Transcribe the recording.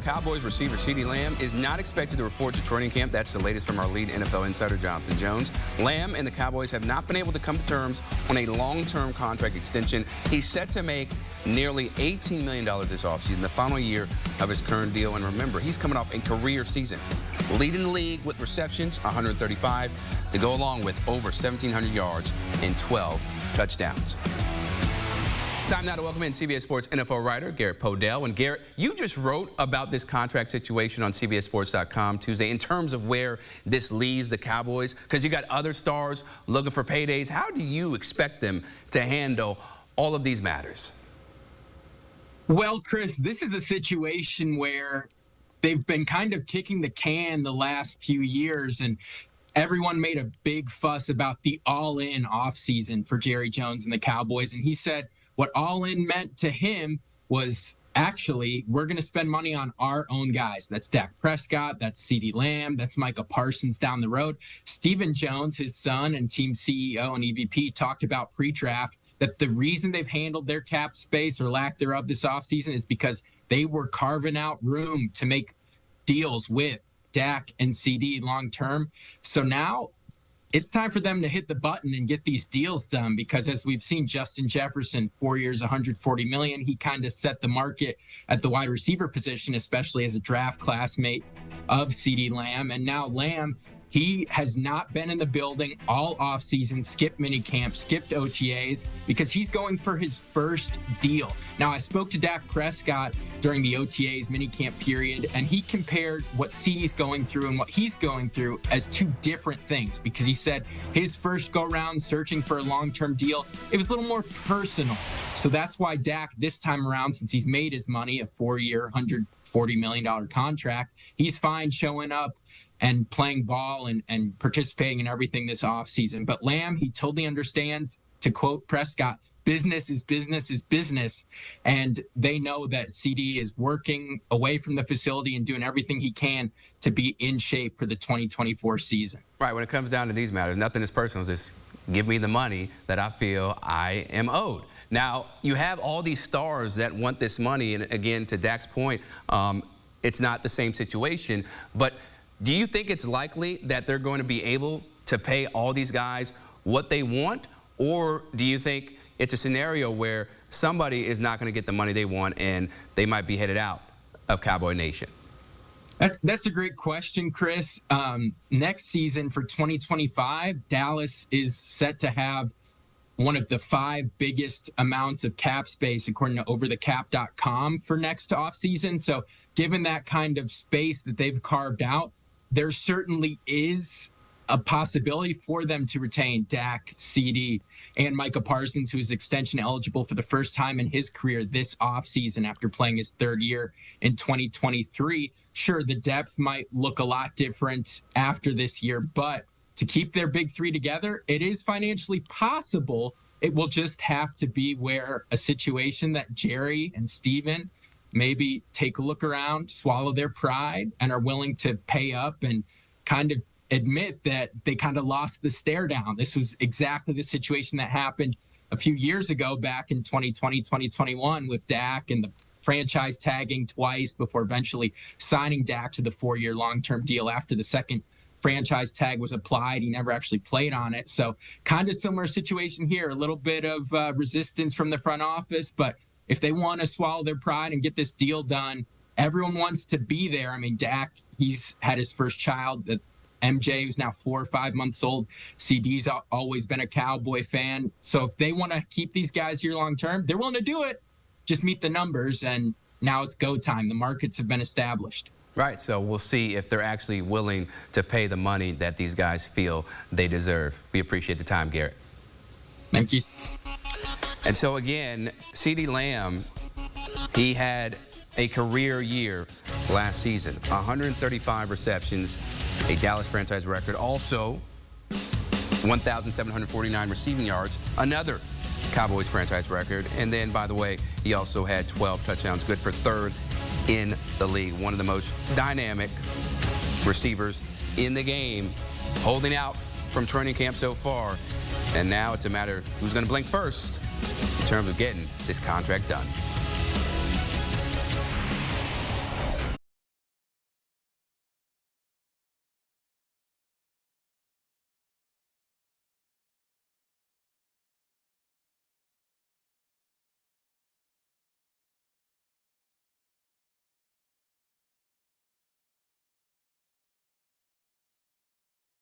Cowboys receiver CeeDee Lamb is not expected to report to training camp. That's the latest from our lead NFL insider, Jonathan Jones. Lamb and the Cowboys have not been able to come to terms on a long-term contract extension. He's set to make nearly $18 million this offseason, the final year of his current deal. And remember, he's coming off a career season, leading the league with receptions, 135, to go along with over 1,700 yards and 12 touchdowns. Time now to welcome in CBS Sports NFL writer Garrett Podell. And Garrett, you just wrote about this contract situation on CBSSports.com Tuesday in terms of where this leaves the Cowboys, because you got other stars looking for paydays. How do you expect them to handle all of these matters? Well, Chris, this is a situation where they've been kind of kicking the can the last few years, and everyone made a big fuss about the all-in offseason for Jerry Jones and the Cowboys. And he said what all-in meant to him was actually, we're going to spend money on our own guys. That's Dak Prescott, that's CeeDee Lamb, that's Micah Parsons down the road. Stephen Jones, his son and team CEO and EVP, talked about pre-draft that the reason they've handled their cap space or lack thereof this offseason is because they were carving out room to make deals with Dak and CeeDee long term. So now it's time for them to hit the button and get these deals done, because as we've seen, Justin Jefferson, 4 years, $140 million. He kind of set the market at the wide receiver position, especially as a draft classmate of CeeDee Lamb. And now Lamb, he has not been in the building all offseason, skipped minicamp, skipped OTAs, because he's going for his first deal. Now, I spoke to Dak Prescott during the OTAs minicamp period, and he compared what CeeDee's going through and what he's going through as two different things, because he said his first go-round searching for a long-term deal, it was a little more personal. So that's why Dak, this time around, since he's made his money, a 4-year, $140 million contract, he's fine showing up and playing ball and participating in everything this offseason. But Lamb, he totally understands, to quote Prescott, business is business is business. And they know that CeeDee is working away from the facility and doing everything he can to be in shape for the 2024 season. Right, when it comes down to these matters, nothing is personal. Just give me the money that I feel I am owed. Now, you have all these stars that want this money. And again, to Dak's point, it's not the same situation. But do you think it's likely that they're going to be able to pay all these guys what they want? Or do you think it's a scenario where somebody is not going to get the money they want and they might be headed out of Cowboy Nation? That's a great question, Chris. Next season for 2025, Dallas is set to have one of the 5 biggest amounts of cap space, according to overthecap.com, for next offseason. So given that kind of space that they've carved out, there certainly is a possibility for them to retain Dak, CeeDee, and Micah Parsons, who's extension eligible for the first time in his career this offseason after playing his 3rd year in 2023. Sure, the depth might look a lot different after this year, but to keep their big 3 together, it is financially possible. It will just have to be where a situation that Jerry and Steven maybe take a look around, swallow their pride, and are willing to pay up and kind of admit that they kind of lost the stare down. This was exactly the situation that happened a few years ago back in 2020, 2021 with Dak and the franchise tagging twice before eventually signing Dak to the 4-year long-term deal. After the second franchise tag was applied, he never actually played on it. So kind of similar situation here, a little bit of resistance from the front office, but if they want to swallow their pride and get this deal done, everyone wants to be there. I mean, Dak, he's had his first child, MJ, who's now 4 or 5 months old. CeeDee's always been a Cowboy fan. So if they want to keep these guys here long term, they're willing to do it. Just meet the numbers, and now it's go time. The markets have been established. Right, so we'll see if they're actually willing to pay the money that these guys feel they deserve. We appreciate the time, Garrett. Thank you. And so again, CeeDee Lamb, he had a career year last season, 135 receptions, a Dallas franchise record. Also, 1,749 receiving yards, another Cowboys franchise record. And then, by the way, he also had 12 touchdowns, good for 3rd in the league. One of the most dynamic receivers in the game, holding out from training camp so far. And now it's a matter of who's going to blink first in terms of getting this contract done.